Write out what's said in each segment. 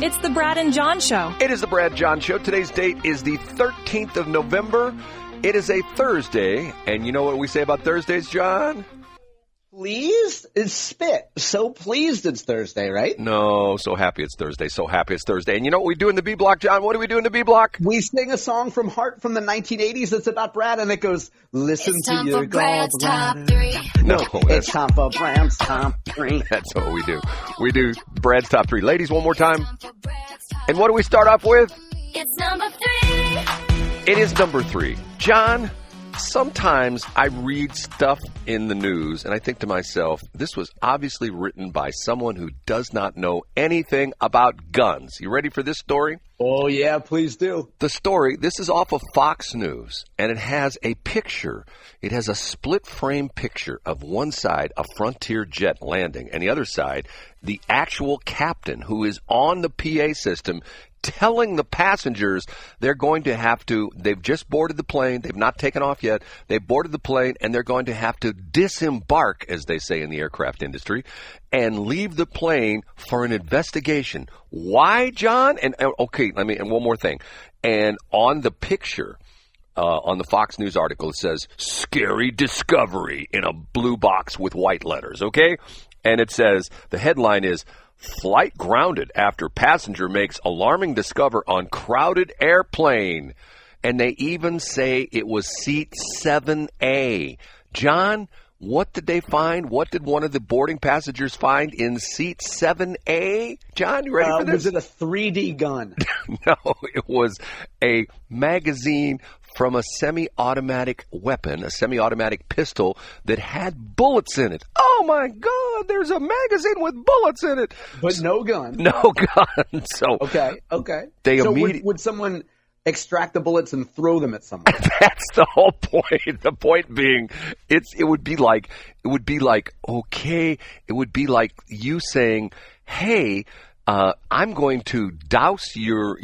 It's the Brad and John Show. It is the Brad John Show. Today's date is the 13th of November. It is a Thursday. And you know what we say about Thursdays, John? Pleased is spit. So pleased it's Thursday, right? No, so happy it's Thursday. So happy it's Thursday. And you know what we do in the B Block, John? What do we do in the B Block? We sing a song from Heart from the 1980s that's about Brad, and it goes, listen It's to time your for Brad's Top 3. No, It's time for Brad's Top 3. that's what we do. We do Brad's Top 3. Ladies, one more time. And what do we start off with? It's number 3. It is number 3. John, sometimes I read stuff in the news and I think to myself, this was obviously written by someone who does not know anything about guns. You ready for this story? Oh, yeah, please do. The story, this is off of Fox News, and it has a picture. It has a split-frame picture of one side, a Frontier jet landing, and the other side, the actual captain who is on the PA system telling the passengers they're going to have to, they've just boarded the plane, they've not taken off yet, they've boarded the plane, and they're going to have to disembark, as they say in the aircraft industry, and leave the plane for an investigation. Why, John? And okay, and one more thing. And on the picture, on the Fox News article, it says, "Scary discovery" in a blue box with white letters, okay? And it says, the headline is, "Flight grounded after passenger makes alarming discover on crowded airplane." And they even say it was seat 7A. John, what did they find? What did one of the boarding passengers find in seat 7A? John, you ready for this? Was it a 3D gun? No, it was a magazine from a semi-automatic weapon, a semi-automatic pistol that had bullets in it. Oh, my God, there's a magazine with bullets in it. But no gun. No gun. So Okay. They Would someone extract the bullets and throw them at someone? That's the whole point. The point being, it would be like you saying, "Hey, I'm going to douse your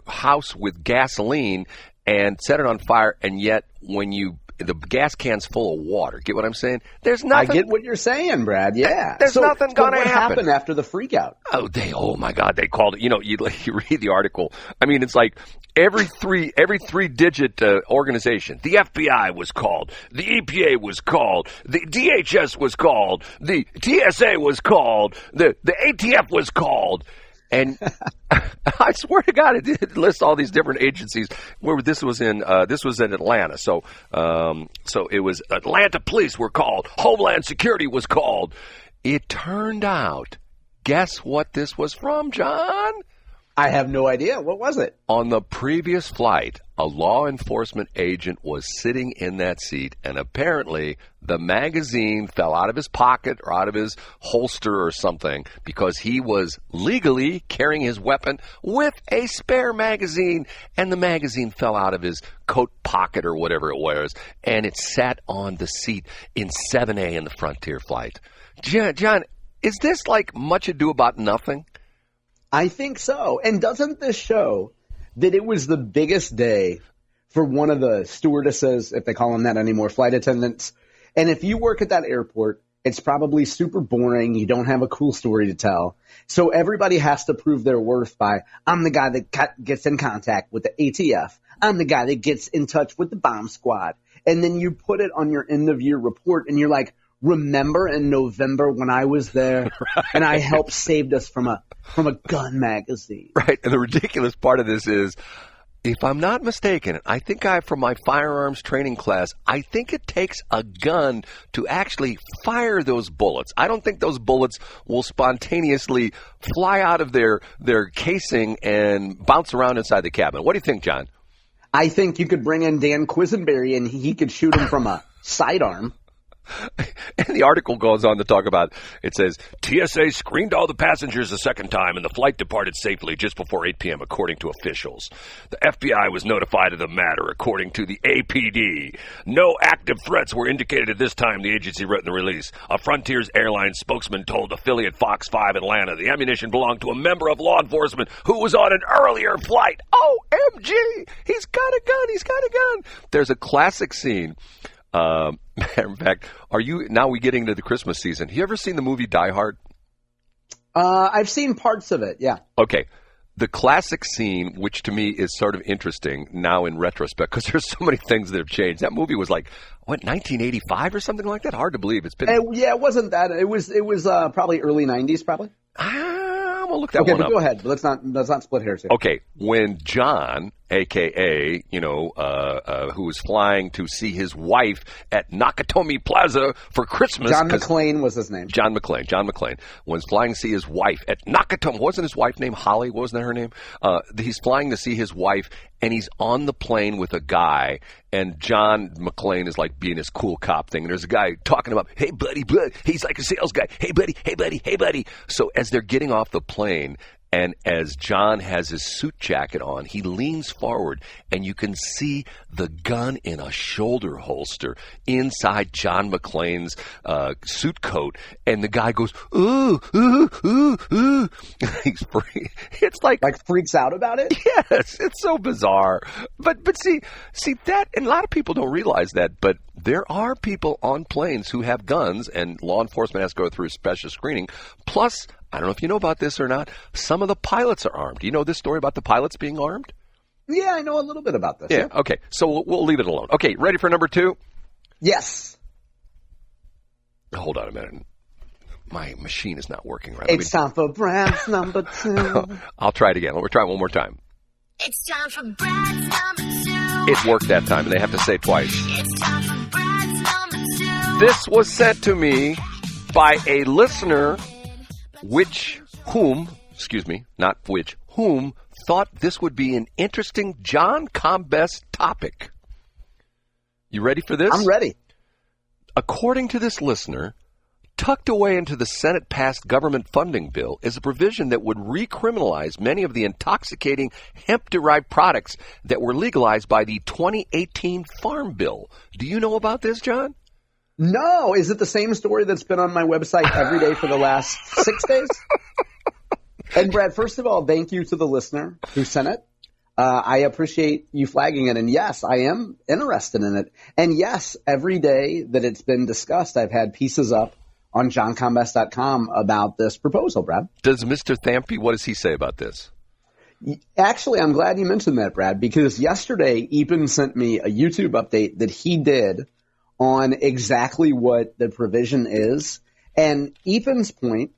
house with gasoline and set it on fire," and yet when the gas can's full of water. Get what I'm saying? There's nothing. I get what you're saying, Brad. Yeah. There's nothing going to happen. What happen happened after the freak out? Oh my God, they called it. You know, you read the article. I mean, it's like every three digit organization. The FBI was called. The EPA was called. The DHS was called. The TSA was called. The ATF was called. And I swear to God, it lists all these different agencies. Where this was in Atlanta. So it was Atlanta Police were called. Homeland Security was called. It turned out, guess what this was from, John? I have no idea. What was it? On the previous flight, a law enforcement agent was sitting in that seat, and apparently the magazine fell out of his pocket or out of his holster or something because he was legally carrying his weapon with a spare magazine, and the magazine fell out of his coat pocket or whatever it was, and it sat on the seat in 7A in the Frontier flight. John, is this like Much Ado About Nothing? I think so. And doesn't this show that it was the biggest day for one of the stewardesses, if they call them that anymore, flight attendants? And if you work at that airport, it's probably super boring. You don't have a cool story to tell. So everybody has to prove their worth by, I'm the guy that gets in contact with the ATF. I'm the guy that gets in touch with the bomb squad. And then you put it on your end of year report and you're like, remember in November when I was there and I helped saved us from a gun magazine. Right. And the ridiculous part of this is, if I'm not mistaken, I think from my firearms training class, I think it takes a gun to actually fire those bullets. I don't think those bullets will spontaneously fly out of their casing and bounce around inside the cabin. What do you think, John? I think you could bring in Dan Quisenberry and he could shoot him from a sidearm. And the article goes on to talk about, it says, TSA screened all the passengers a second time and the flight departed safely just before 8 p.m., according to officials. The FBI was notified of the matter, according to the APD. No active threats were indicated at this time, the agency wrote in the release. A Frontiers Airlines spokesman told affiliate Fox 5 Atlanta the ammunition belonged to a member of law enforcement who was on an earlier flight. OMG! He's got a gun! There's a classic scene. Matter of fact, now we're getting into the Christmas season. You ever seen the movie Die Hard? I've seen parts of it, yeah. Okay. The classic scene, which to me is sort of interesting now in retrospect, because there's so many things that have changed. That movie was like, 1985 or something like that? Hard to believe. It's been. Yeah, it wasn't that. It was probably early 90s, probably. I'm gonna look that Okay, one but up. go ahead. Let's not split hairs here. Okay, when John, a.k.a., who was flying to see his wife at Nakatomi Plaza for Christmas. John McClane was his name. John McClane was flying to see his wife at Nakatomi. Wasn't his wife named Holly? Wasn't that her name? He's flying to see his wife, and he's on the plane with a guy, and John McClane is like being his cool cop thing. And there's a guy talking about, hey, buddy, he's like a sales guy. Hey, buddy, hey, buddy, hey, buddy. So as they're getting off the plane, and as John has his suit jacket on, he leans forward, and you can see the gun in a shoulder holster inside John McClane's suit coat. And the guy goes, ooh, ooh, ooh, ooh. He's free. It's like freaks out about it? Yes, it's so bizarre. But see that, and a lot of people don't realize that, but there are people on planes who have guns, and law enforcement has to go through a special screening. Plus, I don't know if you know about this or not, some of the pilots are armed. Do you know this story about the pilots being armed? Yeah, I know a little bit about this. Yeah. Okay. So we'll leave it alone. Okay, ready for number 2? Yes. Hold on a minute. My machine is not working right. It's time for Brad's number 2. I'll try it again. We'll try it one more time. It's time for Brad's number 2. It worked that time, and they have to say it twice. It's time for Brad's number 2. This was sent to me by a listener whom thought this would be an interesting John Combest topic. You ready for this? I'm ready. According to this listener, tucked away into the Senate-passed government funding bill is a provision that would recriminalize many of the intoxicating hemp-derived products that were legalized by the 2018 Farm Bill. Do you know about this, John? No. Is it the same story that's been on my website every day for the last 6 days? And Brad, first of all, thank you to the listener who sent it. I appreciate you flagging it. And yes, I am interested in it. And yes, every day that it's been discussed, I've had pieces up on johncombest.com about this proposal, Brad. Does Mr. Thampy, what does he say about this? Actually, I'm glad you mentioned that, Brad, because yesterday, Epen sent me a YouTube update that he did on exactly what the provision is. And Epen's point,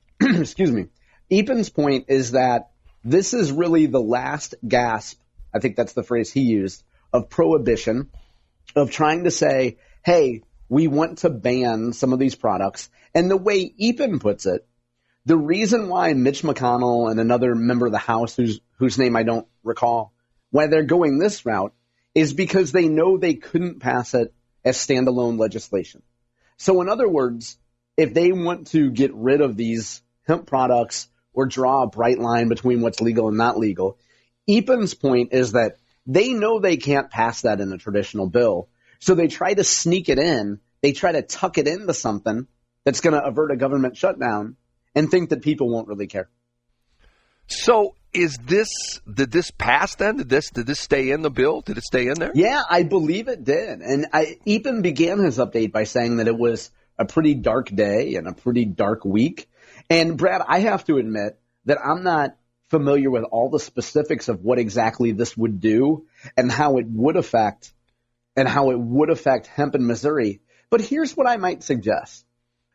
Epen's point is that this is really the last gasp, I think that's the phrase he used, of prohibition, of trying to say, hey, we want to ban some of these products. And the way Epen puts it, the reason why Mitch McConnell and another member of the House, whose name I don't recall, why they're going this route is because they know they couldn't pass it as standalone legislation. So in other words, if they want to get rid of these hemp products or draw a bright line between what's legal and not legal, Epen's point is that they know they can't pass that in a traditional bill. So they try to sneak it in. They try to tuck it into something that's going to avert a government shutdown and think that people won't really care. So did this pass then? Did this stay in the bill? Did it stay in there? Yeah, I believe it did. And Epen began his update by saying that it was a pretty dark day and a pretty dark week. And Brad, I have to admit that I'm not familiar with all the specifics of what exactly this would do and how it would affect hemp in Missouri. But here's what I might suggest.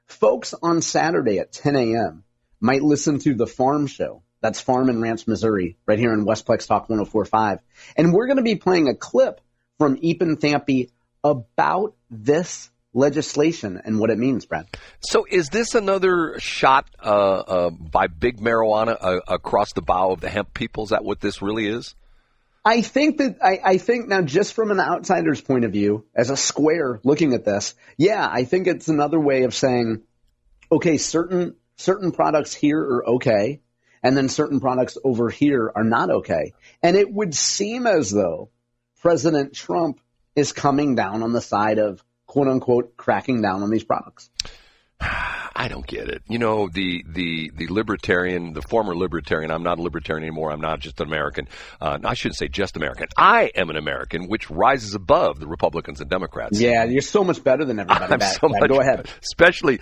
Folks on Saturday at 10 a.m. might listen to the Farm Show. That's Farm and Ranch, Missouri, right here in Westplex Talk 104.5. And we're going to be playing a clip from Epen Thampy about this legislation and what it means, Brad. So is this another shot by big marijuana across the bow of the hemp people? Is that what this really is? I think now, just from an outsider's point of view, as a square looking at this, yeah, I think it's another way of saying, okay, certain products here are okay, and then certain products over here are not okay. And it would seem as though President Trump is coming down on the side of, quote unquote, cracking down on these products. I don't get it. You know, the libertarian, the former libertarian, I'm not a libertarian anymore. I'm not just an American. I shouldn't say just American. I am an American, which rises above the Republicans and Democrats. Yeah, you're so much better than everybody. Go ahead. Especially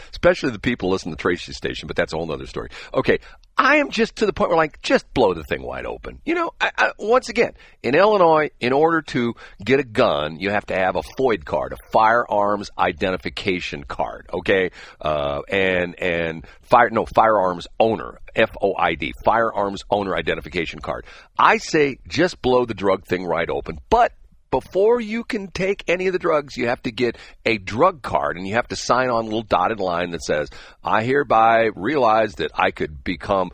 the people listening to the Tracy station, but that's a whole other story. Okay, I am just to the point where, like, just blow the thing wide open. You know, once again, in Illinois, in order to get a gun, you have to have a FOID card, a firearms identification card, okay? Firearms owner, FOID, firearms owner identification card. I say just blow the drug thing right open, but before you can take any of the drugs, you have to get a drug card, and you have to sign on a little dotted line that says, I hereby realize that I could become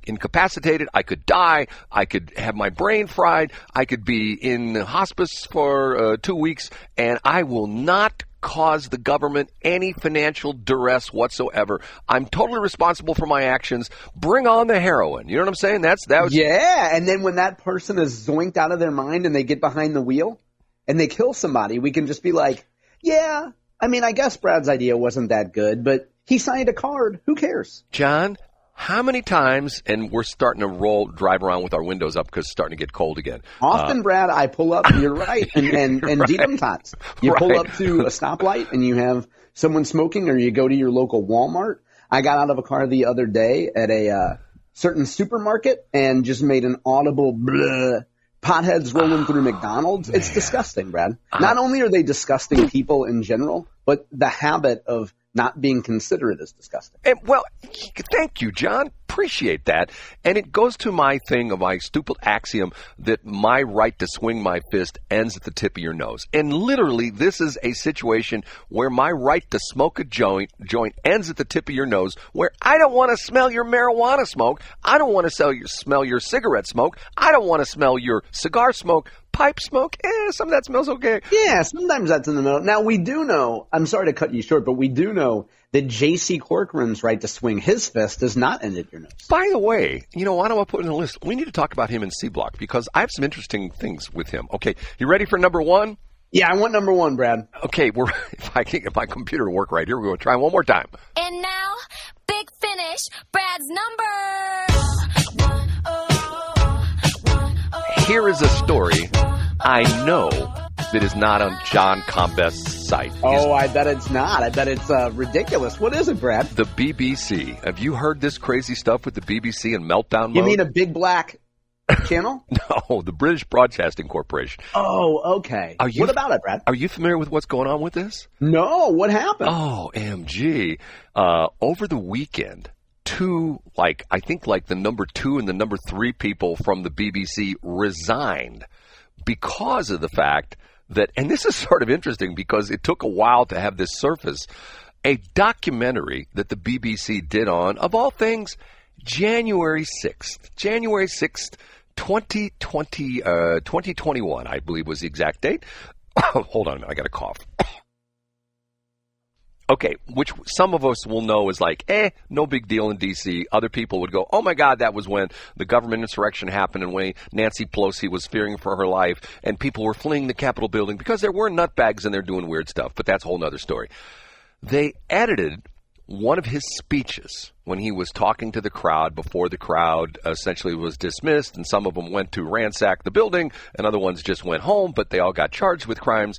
incapacitated, I could die, I could have my brain fried, I could be in hospice for 2 weeks, and I will not cause the government any financial duress whatsoever. I'm totally responsible for my actions. Bring on the heroin. You know what I'm saying? Yeah, and then when that person is zoinked out of their mind and they get behind the wheel and they kill somebody, we can just be like, yeah, I mean, I guess Brad's idea wasn't that good, but he signed a card. Who cares? John, how many times, and we're starting to drive around with our windows up because it's starting to get cold again. Often, Brad, I pull up, you're right, and Deedham Tots. You pull up to a stoplight and you have someone smoking, or you go to your local Walmart. I got out of a car the other day at a certain supermarket and just made an audible bleh. Potheads rolling through McDonald's. Man. It's disgusting, Brad. Not only are they disgusting people in general, but the habit of not being considerate is disgusting. And, well, thank you, John. Appreciate that. And it goes to my thing of my stupid axiom that my right to swing my fist ends at the tip of your nose. And literally, this is a situation where my right to smoke a joint ends at the tip of your nose, where I don't want to smell your marijuana smoke. I don't want to smell your cigarette smoke. I don't want to smell your cigar smoke. Pipe smoke, some of that smells okay. Yeah, sometimes that's in the middle. Now, we do know, I'm sorry to cut you short, but we do know that J.C. Corcoran's right to swing his fist does not end at your nose. By the way, you know, why don't I put in the list? We need to talk about him in C-Block because I have some interesting things with him. Okay, you ready for number one? Yeah, I want number one, Brad. Okay, if I can get my computer to work right here, we're going to try one more time. And now, big finish, Brad's number. Here is a story I know that is not on John Combest's site. Oh, I bet it's not. I bet it's ridiculous. What is it, Brad? The BBC. Have you heard this crazy stuff with the BBC and meltdown mode? You mean a big black channel? No, the British Broadcasting Corporation. Oh, okay. What about it, Brad? Are you familiar with what's going on with this? No, what happened? Oh, MG. Over the weekend, I think the number 2 and the number 3 people from the BBC resigned because of the fact that, and this is sort of interesting because it took a while to have this surface, a documentary that the BBC did on, of all things, January 6th, 2021, I believe was the exact date. Hold on a minute, I got a cough. Okay, which some of us will know is like, no big deal in D.C. Other people would go, oh, my God, that was when the government insurrection happened and when Nancy Pelosi was fearing for her life and people were fleeing the Capitol building because there were nutbags in there doing weird stuff. But that's a whole other story. They edited one of his speeches when he was talking to the crowd before the crowd essentially was dismissed, and some of them went to ransack the building and other ones just went home, but they all got charged with crimes.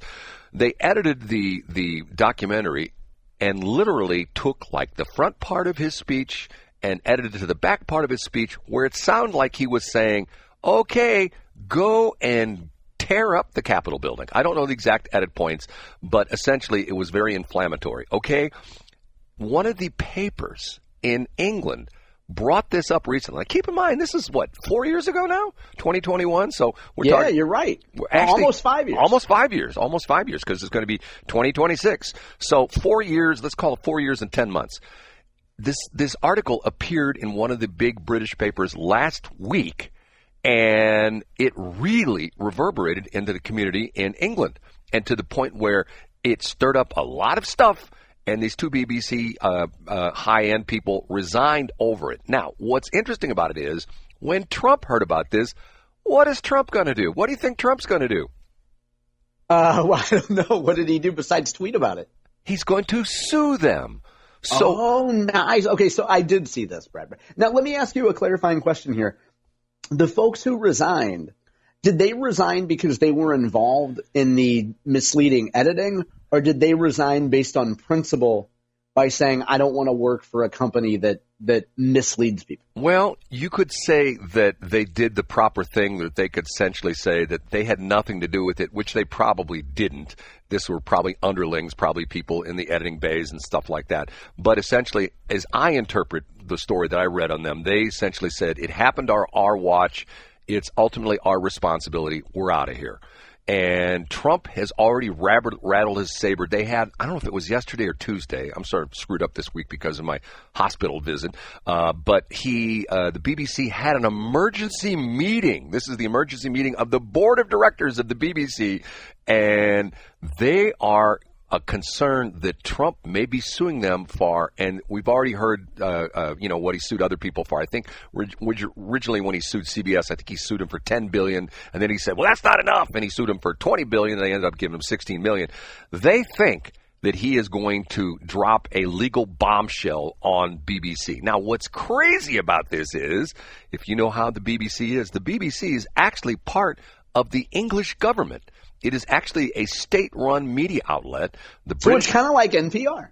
They edited the documentary and literally took like the front part of his speech and edited to the back part of his speech where it sounded like he was saying, okay, go and tear up the Capitol building. I don't know the exact edit points, but essentially it was very inflammatory. Okay, one of the papers in England brought this up recently. Like, keep in mind, this is 4 years ago now? 2021? So we're talking. Yeah, you're right. Actually, almost 5 years. Almost 5 years because it's going to be 2026. So 4 years, let's call it 4 years and 10 months. This article appeared in one of the big British papers last week, and it really reverberated into the community in England, and to the point where it stirred up a lot of stuff. And these 2 BBC high-end people resigned over it. Now, what's interesting about it is, when Trump heard about this, what is Trump going to do? What do you think Trump's going to do? Well, I don't know. What did he do besides tweet about it? He's going to sue them. Oh, nice. Okay, so I did see this, Brad. Now, let me ask you a clarifying question here. The folks who resigned, did they resign because they were involved in the misleading editing, or did they resign based on principle by saying, I don't want to work for a company that misleads people? Well, you could say that they did the proper thing, that they could essentially say that they had nothing to do with it, which they probably didn't. This were probably underlings, probably people in the editing bays and stuff like that. But essentially, as I interpret the story that I read on them, they essentially said, it happened on our watch. It's ultimately our responsibility. We're out of here. And Trump has already rattled his saber. They had, I don't know if it was yesterday or Tuesday. I'm sort of screwed up this week because of my hospital visit. But the BBC had an emergency meeting. This is the emergency meeting of the board of directors of the BBC. And they are concerned that Trump may be suing them for, and we've already heard, what he sued other people for. I think originally when he sued CBS, I think he sued him for $10 billion, and then he said, well, that's not enough, and he sued him for $20 billion, and they ended up giving him $16 million. They think that he is going to drop a legal bombshell on BBC. Now, what's crazy about this is, if you know how the BBC is actually part of the English government. It is actually a state-run media outlet. So it's kind of like NPR.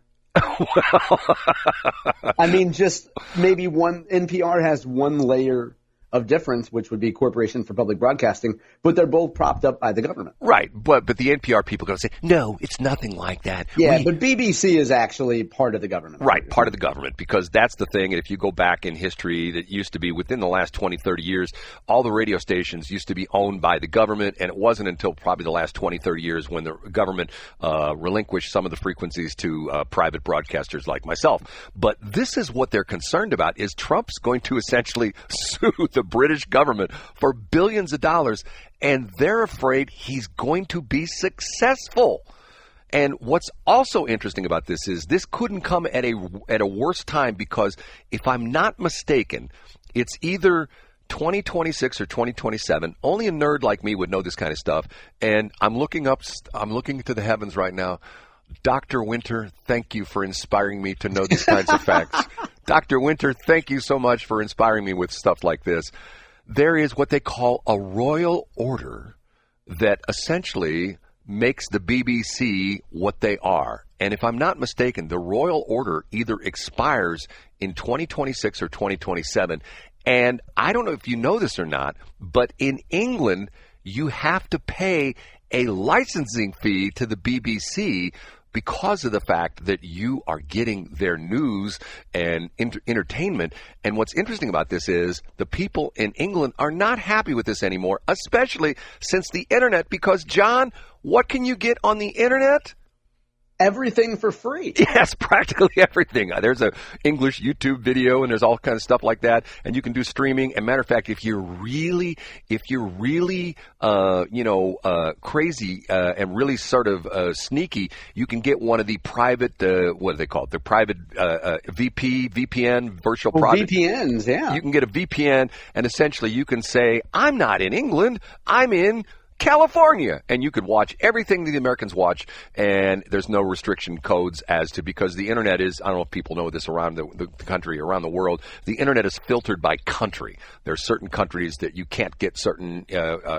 I mean, just maybe NPR has one layer of difference, which would be Corporation for Public Broadcasting, but they're both propped up by the government. Right, but the NPR people are going to say, no, it's nothing like that. Yeah, but BBC is actually part of the government. Right, part of the government, because that's the thing. And if you go back in history, that used to be within the last 20, 30 years, all the radio stations used to be owned by the government, and it wasn't until probably the last 20, 30 years when the government relinquished some of the frequencies to private broadcasters like myself. But this is what they're concerned about, is Trump's going to essentially sue the British government for billions of dollars, and they're afraid he's going to be successful. And what's also interesting about this is this couldn't come at a worse time, because if I'm not mistaken, it's either 2026 or 2027. Only a nerd like me would know this kind of stuff. And I'm looking to the heavens right now. Dr. Winter, thank you for inspiring me to know these kinds of facts. Dr. Winter, thank you so much for inspiring me with stuff like this. There is what they call a royal order that essentially makes the BBC what they are. And if I'm not mistaken, the royal order either expires in 2026 or 2027. And I don't know if you know this or not, but in England, you have to pay a licensing fee to the BBC because of the fact that you are getting their news and entertainment. And what's interesting about this is the people in England are not happy with this anymore, especially since the internet, because, John, what can you get on the internet? Everything for free. Yes, practically everything. There's a English YouTube video, and there's all kinds of stuff like that, and you can do streaming. And matter of fact, if you're really crazy and really sort of sneaky, you can get one of the private, what do they call it? The private VPN, virtual private. VPNs, yeah. You can get a VPN, and essentially you can say, I'm not in England, I'm in California, and you could watch everything the Americans watch, and there's no restriction codes because the internet is, I don't know if people know this around the country, around the world, the internet is filtered by country. There are certain countries that you can't get certain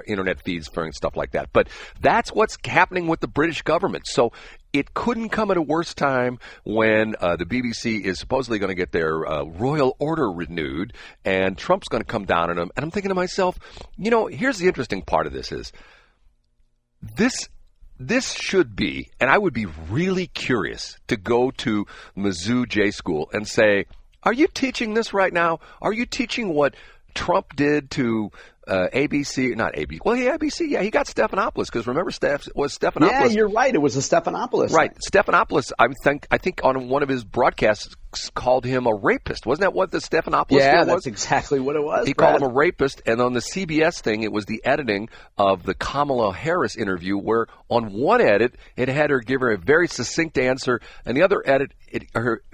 internet feeds for and stuff like that. But that's what's happening with the British government. So it couldn't come at a worse time when the BBC is supposedly going to get their royal order renewed, and Trump's going to come down on them. And I'm thinking to myself, here's the interesting part of this is, this should be, and I would be really curious to go to Mizzou J School and say, are you teaching this right now? Are you teaching what Trump did to ABC, not ABC. Well, yeah, ABC. Yeah, he got Stephanopoulos, because remember, Stephanopoulos. Yeah, you're right. It was a Stephanopoulos. Right, Stephanopoulos. I think on one of his broadcasts called him a rapist. Wasn't that what the Stephanopoulos deal was? Yeah, that's exactly what it was. He called him a rapist, and on the CBS thing, it was the editing of the Kamala Harris interview, where on one edit it had her give her a very succinct answer, and the other edit,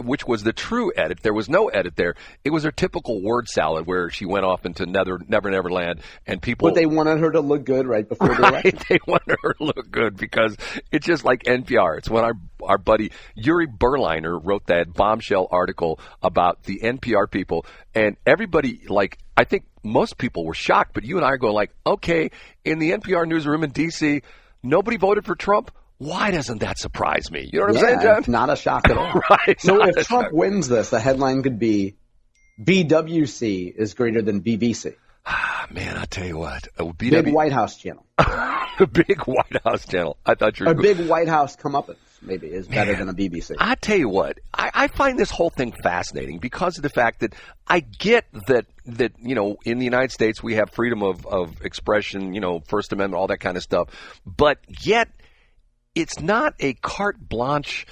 which was the true edit, there was no edit there. It was her typical word salad where she went off into Never Never Land, and people. But they wanted her to look good right before the election. They wanted her to look good because it's just like NPR. It's when our our buddy Yuri Berliner wrote that bombshell article about the NPR people, and everybody, like, I think most people were shocked, but you and I are going like, okay, in the NPR newsroom in D.C., nobody voted for Trump. Why doesn't that surprise me? You know what I'm saying, John? It's not a shock at all. Right. So if Trump wins this, the headline could be BWC is greater than BBC. Man, I tell you what, Big White House channel. The big White House channel. I thought you were a big White House comeuppance maybe is better than a BBC. I tell you what, I find this whole thing fascinating because of the fact that I get that you know, in the United States we have freedom of expression, you know, First Amendment, all that kind of stuff, but yet it's not a carte blanche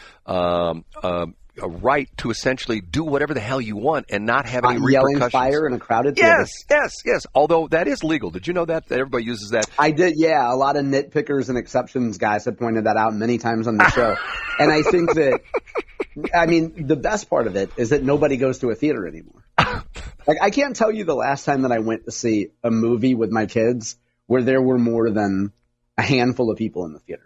a right to essentially do whatever the hell you want and not have any repercussions. Yelling fire in a crowded theater. Yes. Although that is legal. Did you know that everybody uses that? I did, yeah. A lot of nitpickers and exceptions guys have pointed that out many times on the show. And I think that, I mean, the best part of it is that nobody goes to a theater anymore. Like, I can't tell you the last time that I went to see a movie with my kids where there were more than a handful of people in the theater.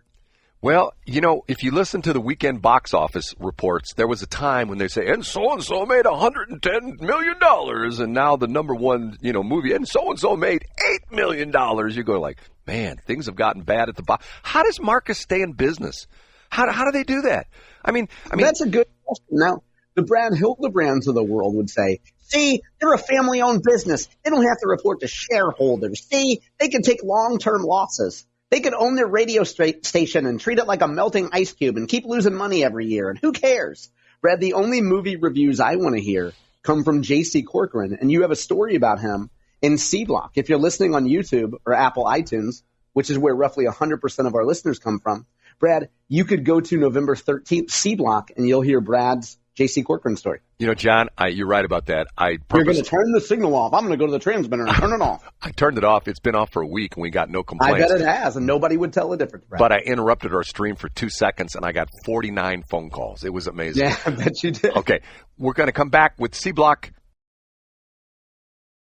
Well, you know, if you listen to the weekend box office reports, there was a time when they say, and so made $110 million, and now the number one, you know, movie, and so made $8 million. You go like, man, things have gotten bad at the box. How does Marcus stay in business? How do they do that? I mean, that's a good question. Now, the Brad Hildebrands of the world would say, see, they're a family-owned business. They don't have to report to shareholders. See, they can take long-term losses. They could own their radio station and treat it like a melting ice cube and keep losing money every year. And who cares? Brad, the only movie reviews I want to hear come from J.C. Corcoran, and you have a story about him in C Block. If you're listening on YouTube or Apple iTunes, which is where roughly 100% of our listeners come from, Brad, you could go to November 13th C Block, and you'll hear Brad's J.C. Corcoran story. You know, John, you're right about that. You're going to turn the signal off. I'm going to go to the transmitter and turn it off. I turned it off. It's been off for a week, and we got no complaints. I bet it has, and nobody would tell the difference, Brad. But I interrupted our stream for 2 seconds, and I got 49 phone calls. It was amazing. Yeah, I bet you did. Okay, we're going to come back with C Block